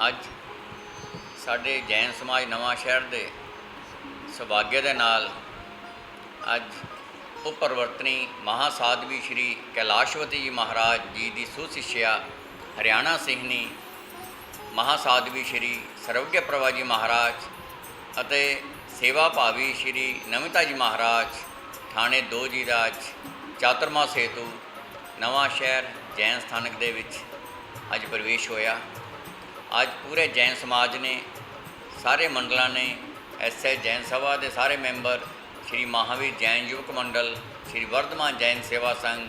ਅੱਜ ਸਾਡੇ ਜੈਨ ਸਮਾਜ ਨਵਾਂ ਸ਼ਹਿਰ ਦੇ ਸੁਭਾਗੇ ਦੇ ਨਾਲ ਅੱਜ ਉਪਰਵਰਤਨੀ ਮਹਾਸਾਧਵੀ ਸ਼੍ਰੀ ਕੈਲਾਸ਼ਵਤੀ ਜੀ ਮਹਾਰਾਜ ਜੀ ਦੀ ਸੁਸਿੱਛਿਆ ਹਰਿਆਣਾ ਸਿੰਘਨੀ ਮਹਾਸਾਧਵੀ ਸ਼੍ਰੀ ਸਰਵੱਗਿਆ ਪ੍ਰਭਾ ਜੀ ਮਹਾਰਾਜ ਅਤੇ ਸੇਵਾ ਭਾਵੀ ਸ਼੍ਰੀ ਨਮਿਤਾ ਜੀ ਮਹਾਰਾਜ ਥਾਣੇ 2 ਜੀ ਦਾ ਅੱਜ ਚਾਤਰਮਾ ਸੇਤੂ ਨਵਾਂ ਸ਼ਹਿਰ ਜੈਨ ਸਥਾਨਕ ਦੇ ਵਿੱਚ ਅੱਜ ਪ੍ਰਵੇਸ਼ ਹੋਇਆ। ਅੱਜ ਪੂਰੇ ਜੈਨ ਸਮਾਜ ਨੇ, ਸਾਰੇ ਮੰਡਲਾਂ ਨੇ, ਐਸਐਸ ਜੈਨ ਸਭਾ ਦੇ ਸਾਰੇ ਮੈਂਬਰ, ਸ਼੍ਰੀ ਮਹਾਵੀਰ ਜੈਨ ਯੁਵਕ ਮੰਡਲ, ਸ਼੍ਰੀ ਵਰਧਮਾਨ ਜੈਨ ਸੇਵਾ ਸੰਘ,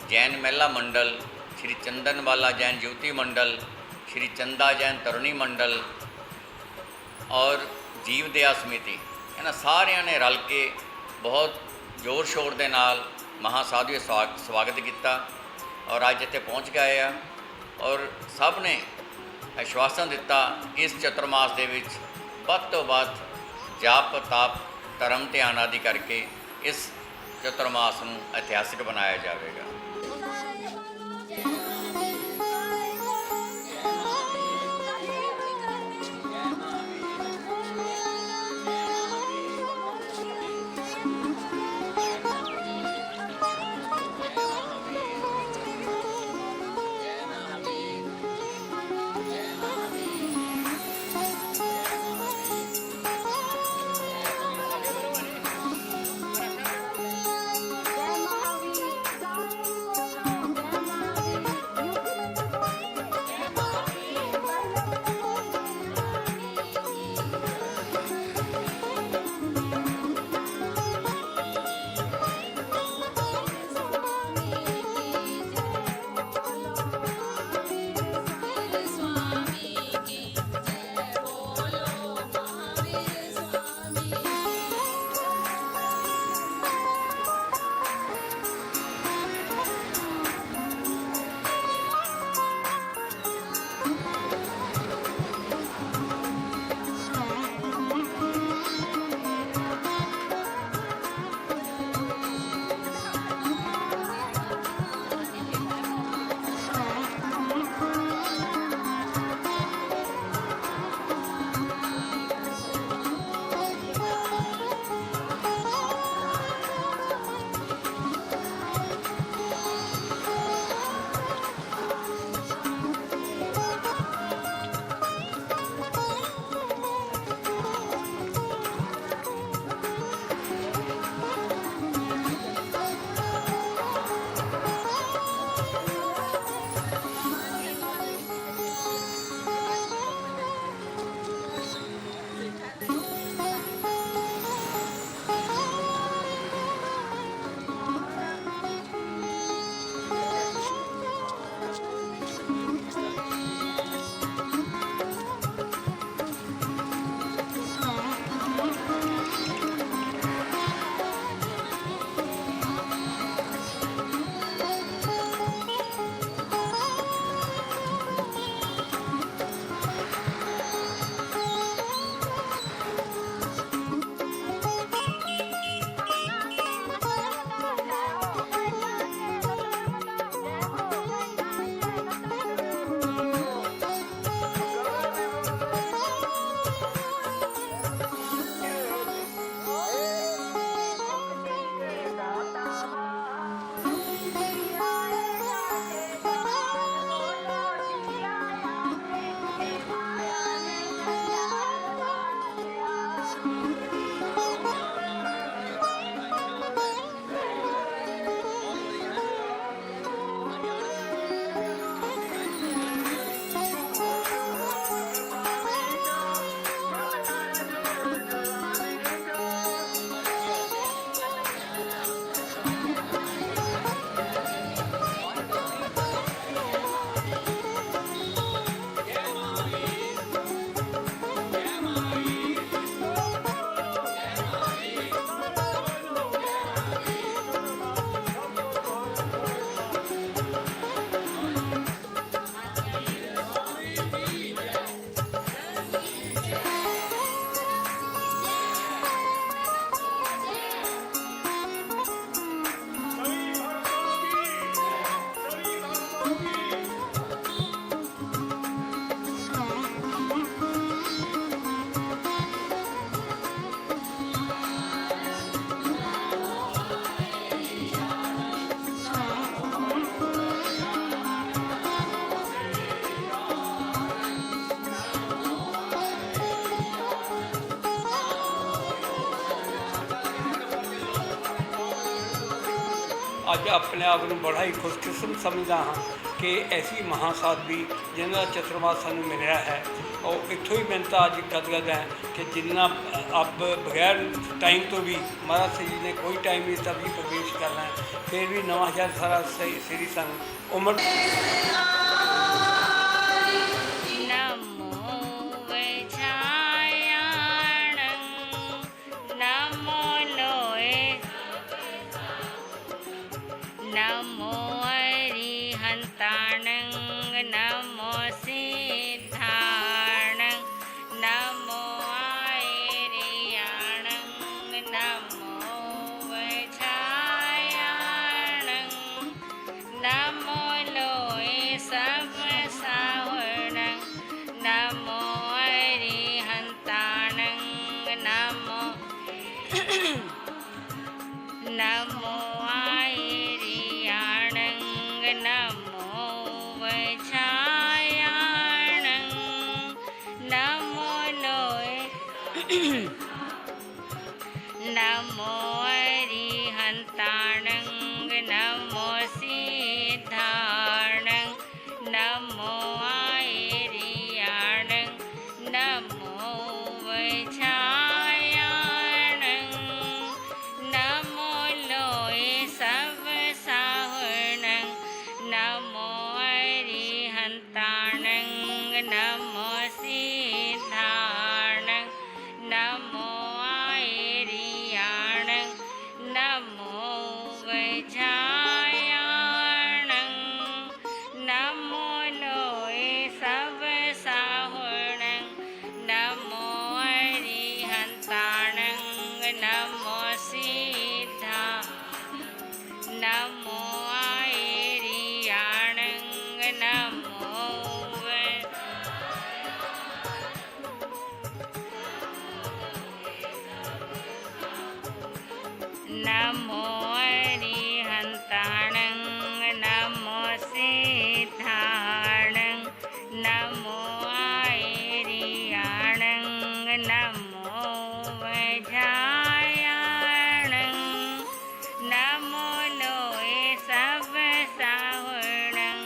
ਜੈਨ ਮਹਿਲਾ ਮੰਡਲ, ਸ਼੍ਰੀ ਚੰਦਨਵਾਲਾ ਜੈਨ ਯੁਵਤੀ ਮੰਡਲ, ਸ਼੍ਰੀ ਚੰਦਾ ਜੈਨ ਤਰੁਣੀ ਮੰਡਲ ਔਰ ਜੀਵ ਦਇਆ ਸਮਿਤੀ, ਇਹਨਾਂ ਸਾਰਿਆਂ ਨੇ ਰਲ ਕੇ ਬਹੁਤ ਜ਼ੋਰ ਸ਼ੋਰ ਦੇ ਨਾਲ ਮਹਾਸਾਧੂ ਸਵਾਗਤ ਕੀਤਾ ਔਰ ਅੱਜ ਇੱਥੇ ਪਹੁੰਚ ਗਏ ਆ। ਔਰ ਸਭ ਨੇ ਆਸ਼ਵਾਸਨ ਦਿੱਤਾ ਇਸ ਚਤੁਰਮਾਸ ਦੇ ਵਿੱਚ ਵੱਧ ਤੋਂ ਵੱਧ ਜਾਪ ਤਾਪ ਧਰਮ ਧਿਆਨ ਆਦਿ ਕਰਕੇ ਇਸ ਚਤੁਰਮਾਸ ਨੂੰ ਇਤਿਹਾਸਿਕ ਬਣਾਇਆ ਜਾਵੇਗਾ। अज अपने आप में बड़ा ही खुशकिस्मत समझदा हाँ कि ऐसी महासाध्वी जिन्हों का चतुर्मास सानू मिलया है। और इत्थों ही मिन्नत अज गदगद है कि जिन्ना अब बगैर टाइम तो भी महाराज श्री ने कोई टाइम नहीं तब भी प्रवेश करना है, फिर भी नवा शहर सारा श्री सानू उमर नमो अरिहन्ताणं नमो सिद्धाणं नमो आयर्याणं नमो वज्रायाणं नमो लोये सब सावणं नमो अरिहन्ताणं नमो नमो नमो वज्रायाणं नमो लोये नमो अरिहन्ताणं नमो सिद्धाणं नमो आयर्याणं नमो वज्रायाणं नमो लोये सब सावणं नमो अरिहन्ताणं नमो सिद्धाणं नमो आयर्याणं नमो वज्रायाणं नमो लोये सब सावणं नमो अरिहन्ताणं नमो सिद्धा नमो आयर्याणं नमो नमो अरिहन्ताणं नमो सिद्धाणं नमो आयर्याणं नमो वज्रायाणं नमो लोये सब सावणं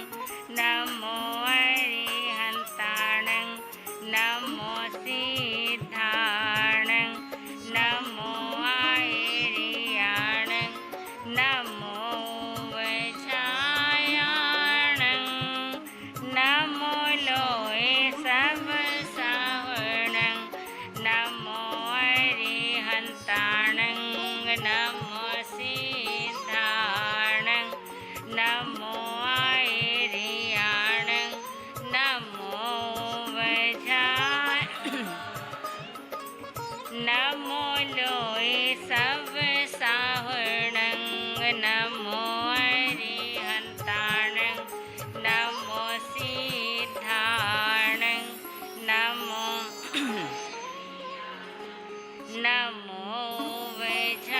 नमो अरिहन्ताणं नमो सिद्धाणं नमो आयर्याणं नमो वज्रायाणं नमो लोये सब सावणं नमो अरिहन्ताणं नमो सिद्धाणं नमो आयर्याणं नमो नमो लोये सब सावणं नमो अरिहन्ताणं नमो सिद्धाणं नमो नमो वज्रायाणं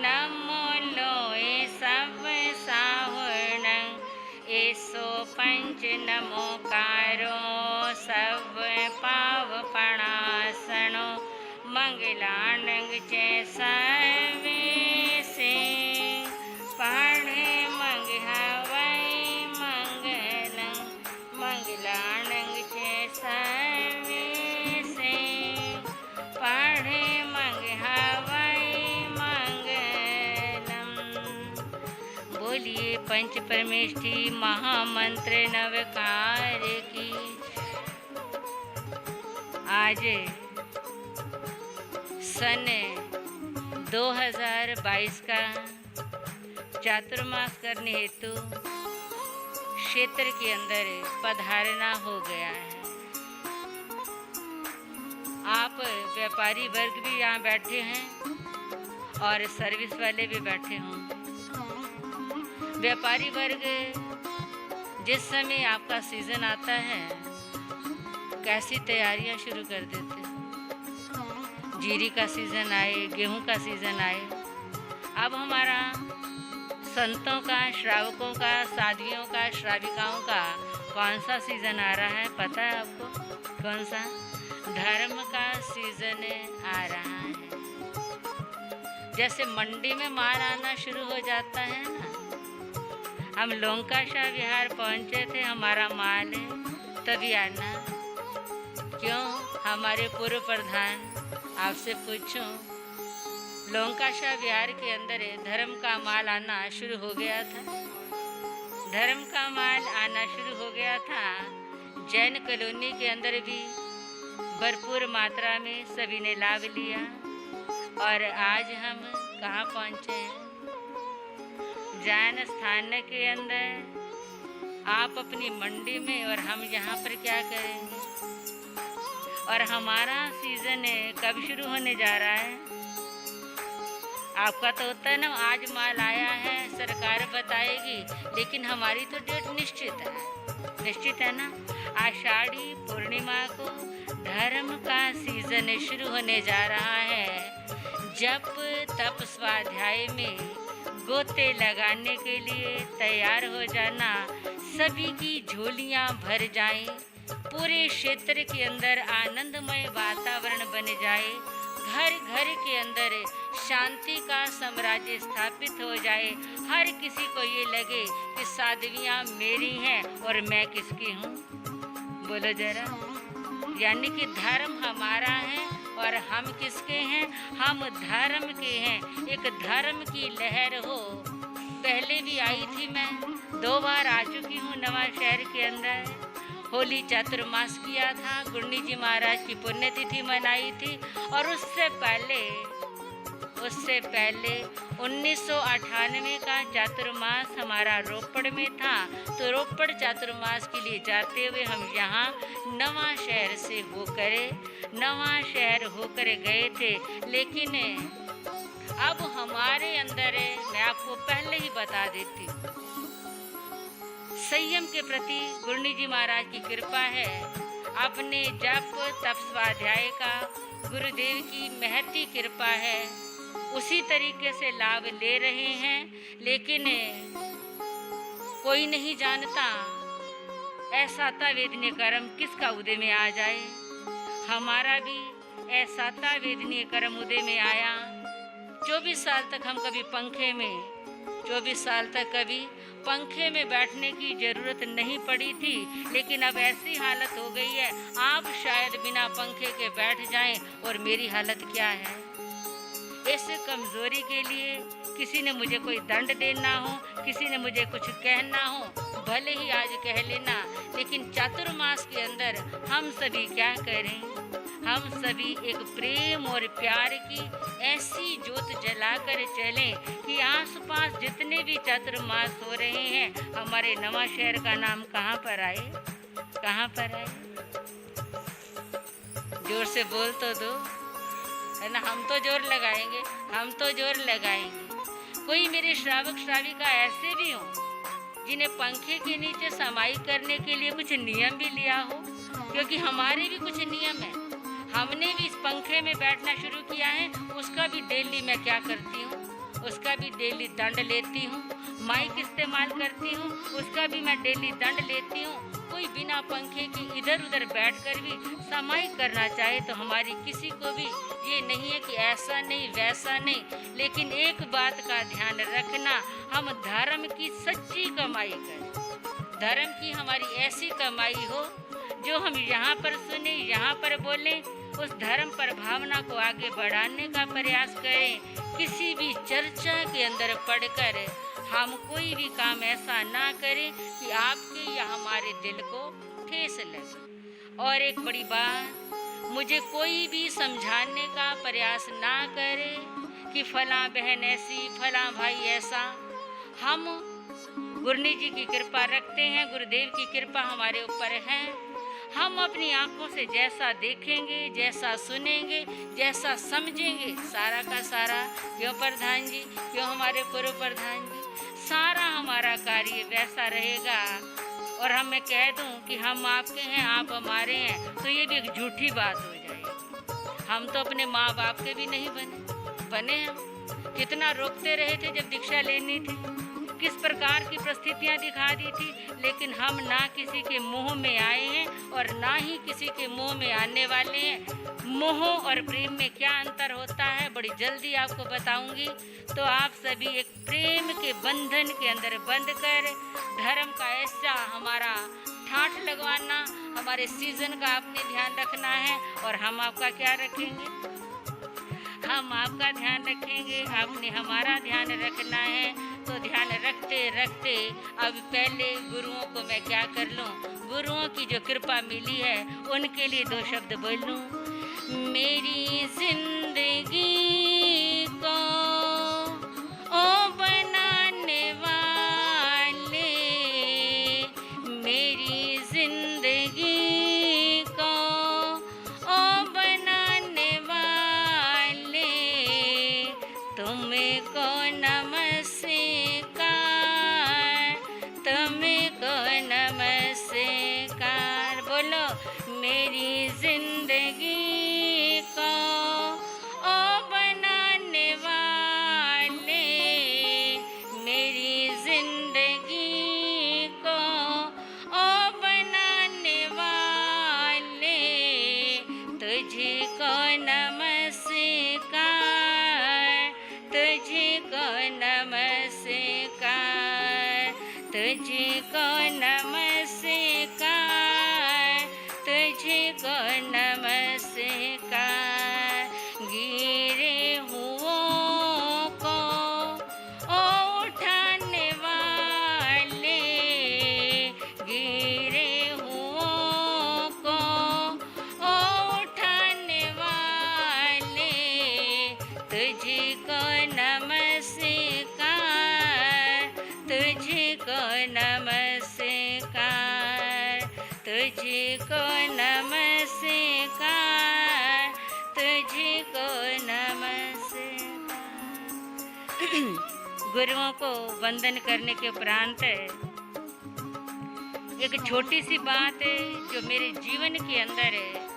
नमो लोये सब सावणं एसो पंच नमोकारो सब पावपणासनो मंगलानंग जैसवे से पढ़े मंग हवै मंगलं मंगलानंग जैसवे से पढ़े मंग हवै मंगलम। बोलिए पंच परमेष्ठी महामंत्र नवकार की। आज सन 2022 का चातुर्मास करने हेतु क्षेत्र के अंदर पधारना हो गया है। आप व्यापारी वर्ग भी यहाँ बैठे हैं और सर्विस वाले भी बैठे हों। व्यापारी वर्ग जिस समय आपका सीज़न आता है कैसी तैयारियां शुरू कर देते हैं। जीरी का सीज़न आए, गेहूं का सीज़न आए। अब हमारा संतों का, श्रावकों का, साध्वियों का, श्राविकाओं का कौन सा सीज़न आ रहा है पता है आपको? कौन सा? धर्म का सीज़न आ रहा है। जैसे मंडी में माल आना शुरू हो जाता है ना, हम लोंकाशाह विहार पहुंचे थे, हमारा माल है तभी आना। क्यों? हमारे पूर्व प्रधान, आपसे पूछूं, लोंकाशाह विहार के अंदर धर्म का माल आना शुरू हो गया था। धर्म का माल आना शुरू हो गया था। जैन कॉलोनी के अंदर भी भरपूर मात्रा में सभी ने लाभ लिया और आज हम कहाँ पहुँचे हैं? जैन स्थान के अंदर आप अपनी मंडी में और हम यहाँ पर क्या करेंगे? और हमारा सीज़न कब शुरू होने जा रहा है? आपका तो होता है ना, आज माल आया है सरकार बताएगी, लेकिन हमारी तो डेट निश्चित है ना। आषाढ़ी पूर्णिमा को धर्म का सीज़न शुरू होने जा रहा है। जप तप स्वाध्याय में गोते लगाने के लिए तैयार हो जाना, सभी की झोलियां भर जाएं, पूरे क्षेत्र के अंदर आनंदमय वातावरण बन जाए, घर घर के अंदर शांति का साम्राज्य स्थापित हो जाए, हर किसी को ये लगे कि साध्वियाँ मेरी हैं और मैं किसकी हूँ। बोलो जरा। यानी कि धर्म हमारा है और हम किसके हैं? हम धर्म के हैं। एक धर्म की लहर हो, पहले भी आई थी, मैं 2 बार आ चुकी हूँ नवा शहर के अंदर। होली चातुर्मास किया था, गुरनी जी महाराज की पुण्यतिथि मनाई थी, और उससे पहले 1998 का चातुर्मास हमारा रोपड़ में था। तो रोपड़ चातुर्मास के लिए जाते हुए हम यहाँ नवा शहर से होकर गए थे। लेकिन अब हमारे अंदर, मैं आपको पहले ही बता देती हूँ, संयम के प्रति गुरनी जी महाराज की कृपा है। अपने जप तप स्वाध्याय का गुरुदेव की महती कृपा है, उसी तरीके से लाभ ले रहे हैं। लेकिन कोई नहीं जानता ऐसा वेदनीय कर्म किसका उदय में आ जाए। हमारा भी ऐसा वेदनीय कर्म उदय में आया। 24 साल तक हम कभी पंखे में बैठने की ज़रूरत नहीं पड़ी थी, लेकिन अब ऐसी हालत हो गई है, आप शायद बिना पंखे के बैठ जाएं, और मेरी हालत क्या है। इस कमज़ोरी के लिए किसी ने मुझे कोई दंड देना हो, किसी ने मुझे कुछ कहना हो, भले ही आज कह लेना, लेकिन चातुर्मास के अंदर हम सभी क्या करें? हम सभी एक प्रेम और प्यार की ऐसी ज्योत जलाकर चलें कि आसपास जितने भी चातुर्मास हो रहे हैं, हमारे नवा शहर का नाम कहाँ पर आए? जोर से बोल तो दो, है ना। हम तो जोर लगाएंगे। कोई मेरे श्रावक श्राविका ऐसे भी हों जिन्हें पंखे के नीचे समाई करने के लिए कुछ नियम भी लिया हो, क्योंकि हमारे भी कुछ नियम है। हमने भी इस पंखे में बैठना शुरू किया है, उसका भी डेली मैं क्या करती हूँ, उसका भी डेली दंड लेती हूँ। माइक इस्तेमाल करती हूँ, उसका भी मैं डेली दंड लेती हूँ। कोई बिना पंखे की इधर उधर बैठकर भी समाई करना चाहे तो हमारी किसी को भी ये नहीं है कि ऐसा नहीं वैसा नहीं। लेकिन एक बात का ध्यान रखना, हम धर्म की सच्ची कमाई करें, धर्म की हमारी ऐसी कमाई हो जो हम यहाँ पर सुने, यहाँ पर बोलें, उस धर्म पर भावना को आगे बढ़ाने का प्रयास करें। किसी भी चर्चा के अंदर पढ़कर हम कोई भी काम ऐसा ना करें कि आपके या हमारे दिल को ठेस लगे। और एक बड़ी बात, मुझे कोई भी समझाने का प्रयास ना करे कि फलां बहन ऐसी, फलां भाई ऐसा। हम गुरनी जी की कृपा रखते हैं, गुरुदेव की कृपा हमारे ऊपर है। हम अपनी आंखों से जैसा देखेंगे, जैसा सुनेंगे, जैसा समझेंगे, सारा का सारा, क्यों प्रधान जी, क्यों हमारे पूर्व प्रधान जी, सारा हमारा कार्य वैसा रहेगा। और हम मैं कह दूं कि हम आपके हैं, आप हमारे हैं, तो ये भी एक झूठी बात हो जाएगी। हम तो अपने माँ बाप के भी नहीं बने। हम कितना रोकते रहे थे जब दीक्षा लेनी थी, किस प्रकार की परिस्थितियाँ दिखा दी थी, लेकिन हम ना किसी के मुँह में आए हैं और ना ही किसी के मुँह में आने वाले हैं। मोह और प्रेम में क्या अंतर होता है बड़ी जल्दी आपको बताऊंगी। तो आप सभी एक प्रेम के बंधन के अंदर बंध कर धर्म का ऐसा हमारा ठाठ लगवाना, हमारे सीजन का आपने ध्यान रखना है और हम आपका क्या रखेंगे, हम आपका ध्यान रखेंगे, आपने हमारा ध्यान रखना है। तो ध्यान रखते रखते अब पहले गुरुओं को मैं क्या कर लूँ, गुरुओं की जो कृपा मिली है उनके लिए दो शब्द बोल लूँ। मेरी जिंदगी को ओ बनाने वाले, मेरी जिंदगी को ओ बनाने वाले, तुमको नमस्कार, तुमको नमस्कार। बोलो मेरी जिंदगी को ओ बनाने वाले, मेरी जिंदगी को ओ बनाने वाले, तुझको नमस्कार, तुझको नमस्कार, तुझको नमस्कार, तुझको नमस्कार। गिरे हुओं को ओ उठाने वाले, गिरे हुओं को ओ उठाने वाले, तुझको नमस्कार, तुझको नमस्कार, तुझको नमस्कार, तुझको नमस्कार। गुरुओं को वंदन करने के उपरांत एक छोटी सी बात है जो मेरे जीवन के अंदर है।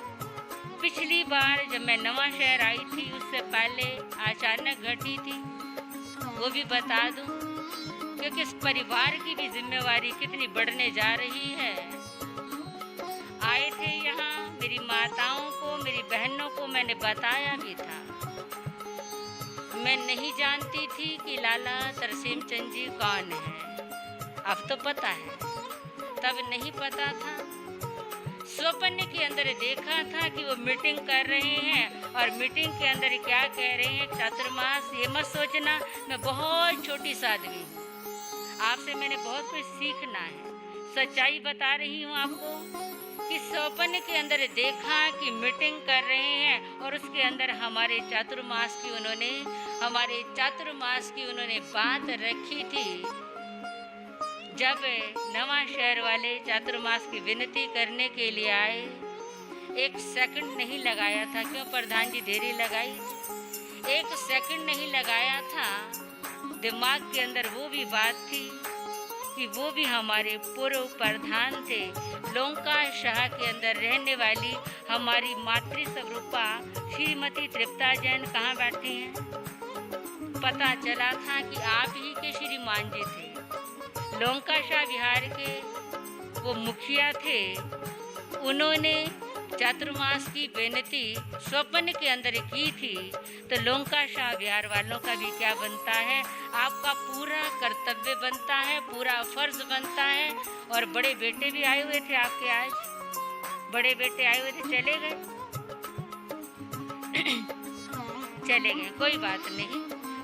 पिछली बार जब मैं नवा शहर आई थी उससे पहले अचानक घटी थी, वो भी बता दूं, क्योंकि इस परिवार की भी जिम्मेवारी कितनी बढ़ने जा रही है। आए थे यहाँ, मेरी माताओं को, मेरी बहनों को मैंने बताया भी था। मैं नहीं जानती थी कि लाला तरसेम चंद जी कौन है, अब तो पता है, तब नहीं पता था। स्वप्न के अंदर देखा था कि वो मीटिंग कर रहे हैं और मीटिंग के अंदर क्या कह रहे हैं, चातुर्मास। ये मत सोचना मैं बहुत छोटी सा आदमी हूँ, आपसे मैंने बहुत कुछ सीखना है। सच्चाई बता रही हूँ आपको कि स्वप्न के अंदर देखा कि मीटिंग कर रहे हैं और उसके अंदर हमारे चातुर्मास की उन्होंने बात रखी थी। जब नवा शहर वाले चातुर्मास की विनती करने के लिए आए, एक सेकंड नहीं लगाया था। क्यों प्रधान जी देरी लगाई? एक सेकंड नहीं लगाया था। दिमाग के अंदर वो भी बात थी कि वो भी हमारे पूर्व प्रधान थे। लोंका शाह के अंदर रहने वाली हमारी मातृ स्वरूपा श्रीमती तृप्ता जैन कहाँ बैठी हैं? पता चला था कि आप ही के श्रीमान जी थे। लोंका शाह बिहार के वो मुखिया थे। उन्होंने चातुर्मास की बेनती स्वप्न के अंदर की थी। तो लोंका शाह बिहार वालों का भी क्या बनता है, आपका पूरा कर्तव्य बनता है, पूरा फर्ज बनता है। और बड़े बेटे भी आए हुए थे आपके, आज बड़े बेटे आए हुए थे, चले गए चले गए, कोई बात नहीं।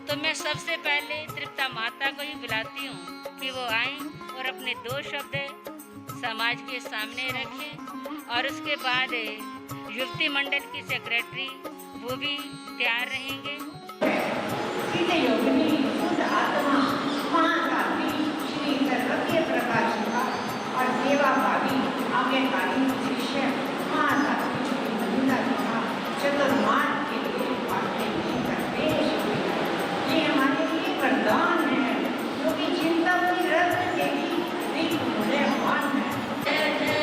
तो मैं सबसे पहले तृप्ता माता को ही बुलाती हूँ कि वो आए और अपने दो शब्द समाज के सामने रखें। और उसके बाद युवती मंडल की सेक्रेटरी वो भी तैयार रहेंगे। योगिनी शुद्ध आत्मा महाकाली श्री सर्वज्ञ प्रकाश का और सेवा भावी आज्ञाकारी शिष्य महाकाली श्री मंजुला जी का चतुर्मास के लिए पाठ्य करते ये हमारे लिए वरदान है, जो कि चिंता की रक्त देवी दीप मूल्यवान है। करने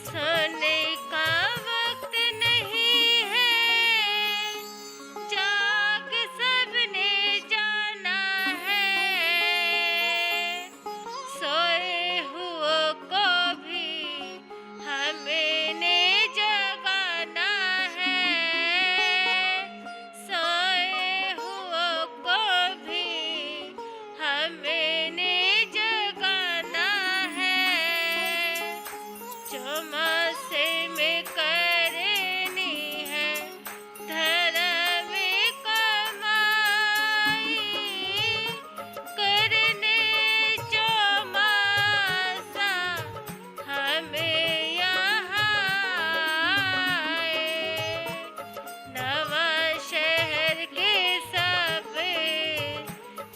सोने का वक्त नहीं है, जाग सबने जाना है। सोए हुओं को भी हमने जगाना है, सोए हुओं को भी हमने जगाना है। चौमासे में करनी है धर्म कमाई, करने चौमासा हमें यहाँ आए। नवा शहर के सब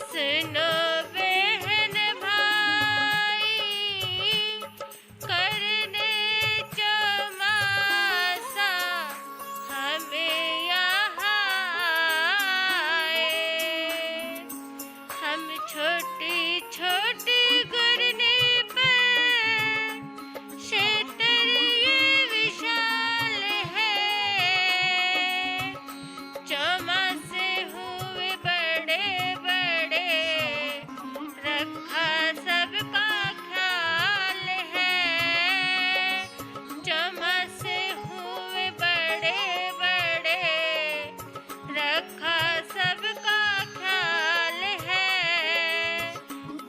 सुनो बहन भाई, करने चौमासा हमें यहाँ आए। हम छोटी छोटी करने पर क्षेत्र ये विशाल है, चौमासे हुए बड़े बड़े, रखा सबका ख्याल है। चौमासे हुए बड़े बड़े, रखा सबका ख्याल है।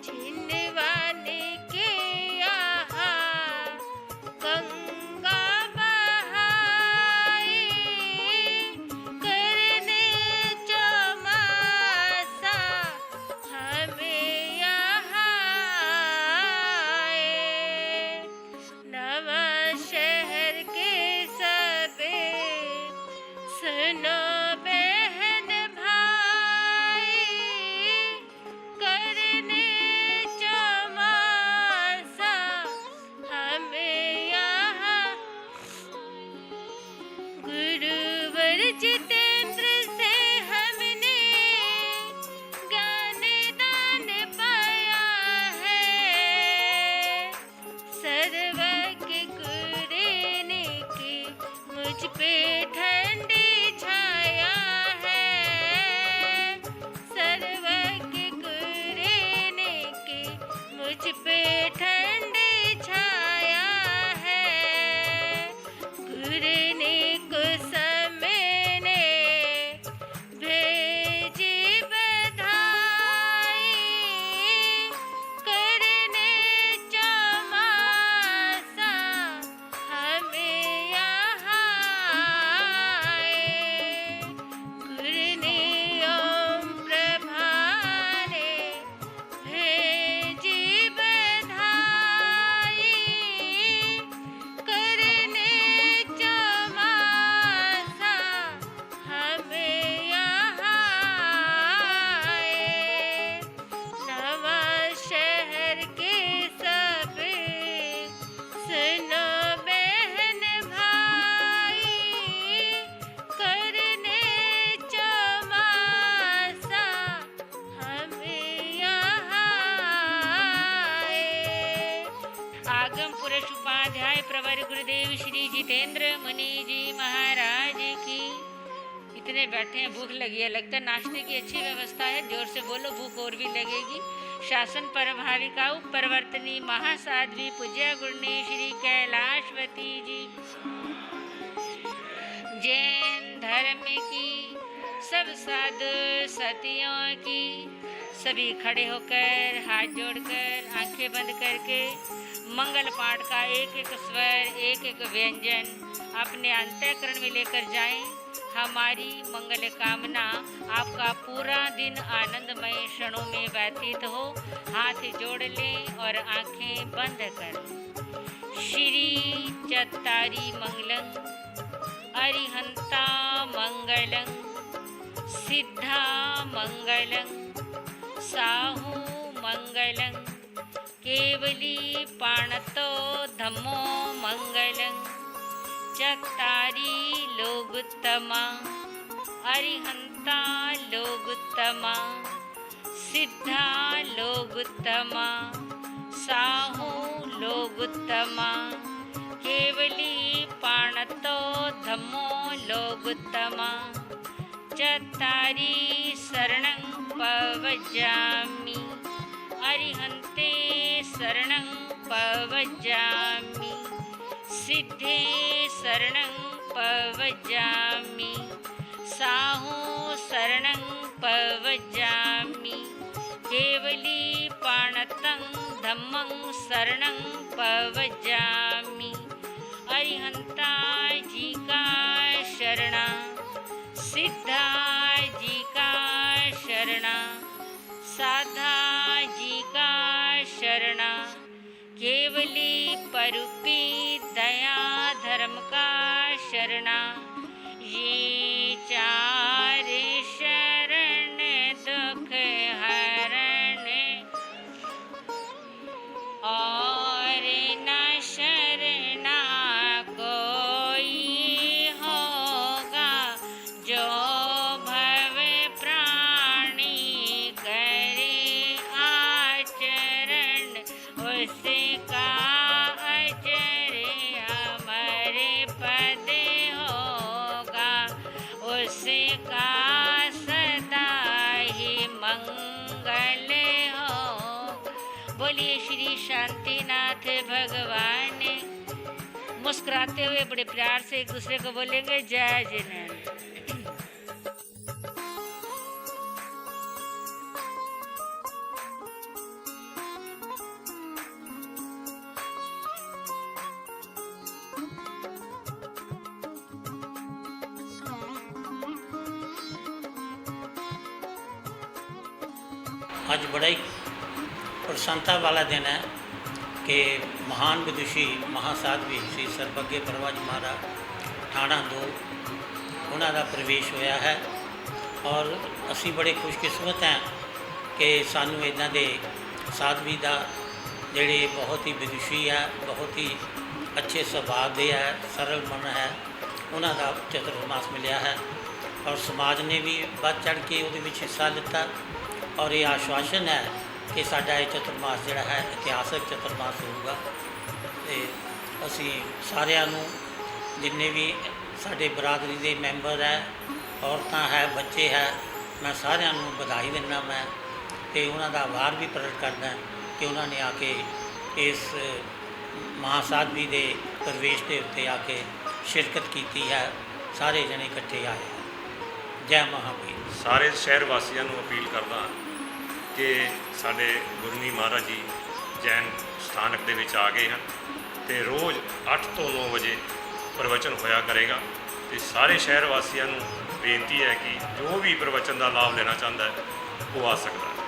छिंदवाने के यहाँ गंगा बहाई, करने चौमासा हमें यहाँ आए। नवा शहर के सबे सुनो बहन भाई, करने चौमासा हमें यहाँ। गुरुवर जितेंद्र से हमने ज्ञान दान पाया है, सर्वज्ञ गुरु की मुझ पे ठंडी छाया है, सर्वज्ञ गुरु की मुझ पे ठंडी छाया है। गुरु ने कुछ मैंने भेजी बधाई, करने चौमासा हमें यहाँ आए। गुरु ने ओम प्रभा ने भेजी बधाई, करने चौमासा हमें यहाँ आए। नवा शहर के सब सुनो बहन भाई, करने चौमासा हमें यहाँ आए। आगम पुरुष उपाध्याय प्रवर गुरुदेव श्री जितेंद्र मुनि जी महाराज की। इतने बैठे हैं, भूख लगी है, लगता है नाश्ते की अच्छी व्यवस्था है। जोर से बोलो, भूख और भी लगेगी। शासन प्रभाविका परिवर्तनी महासाध्वी पूज्य गुरुनी श्री कैलाशवती जी, जैन धर्म की सब साधु सतियों की, सभी खड़े होकर हाथ जोड़कर आंखें बंद करके मंगल पाठ का एक एक स्वर, एक एक व्यंजन अपने अंतःकरण में लेकर जाएं। हमारी मंगल कामना आपका पूरा दिन आनंदमय क्षणों में व्यतीत हो। हाथ जोड़ लें और आंखें बंद कर लें। श्री चत्तारी मंगलं, अरिहंता मंगलं, सिद्धा मंगलं, साहू मंगलं, केवली पाणतो धम्मो मंगलं। चत्तारी लोगुत्तमा, अरिहंता लोगुत्तमा, सिद्धा लोगुत्तमा, साहू लोगुत्तमा, केवली योगतमा चत्तारि शरणं पवज्जामि अरिहन्ते शरणं पवज्जामि सिद्धे शरणं पवज्जामि साहू शरणं पवज्जामि केवली पाणतं धम्मं शरणं पवज्जामि अरिहंता जी का शरणा सिद्धा जी का शरणा साधा जी का शरणा केवली परुपी दया धर्म का शरणा ये चार शरण दुख हरण और न शरणा कोई होगा जो भव प्राणी करे आचरण उसका अजर हमारे पद होगा उसका सदा ही मंगल हो। बोलिए श्री शांतिनाथ भगवान। मुस्कुराते हुए बड़े प्यार से एक दूसरे को बोलेंगे जय जिनेन्द्र। आज बड़ा ही प्रसन्नता वाला दिन है कि महान विदुषी महासाध्वी श्री सर्वज्ञ प्रभा जी महाराज ठाणा 2 उन्हों का प्रवेश होया है और असी बड़े खुशकिस्मत हैं कि सानू इन्हां दे साध्वी का जेड़े बहुत ही विदुषी है, बहुत ही अच्छे सुभाव दे है, सरल मन है, उन्हों का चतुर्मास मिलया है और समाज ने भी बढ़ चढ़ के उहदे विच हिस्सा लिता और ये आश्वासन है कि साडा ये चतुर्मास जिहड़ा है इतिहासक चतुर्मास होगा। तो असी सारिਆਂ ਨੂੰ जिन्ने भी साडे बरादरी के मैंबर है, औरतां है, बच्चे है, मैं सारिਆਂ ਨੂੰ बधाई दिना। मैं तो उन्हों का आभार भी प्रकट करना कि उन्होंने आके इस महासाध्वी के प्रवेश के उत्ते आके शिरकत की है। सारे जने इकट्ठे आए हैं। जय महावीर। सारे शहर वासियों को अपील करदा कि साडे गुरनी महाराज जी जैन स्थानक दे विच आ गए हैं तो रोज़ 8 तो 9 बजे प्रवचन होया करेगा। तो सारे शहर वासियों को बेनती है कि जो भी प्रवचन का लाभ लेना चाहता है वो आ सकता है।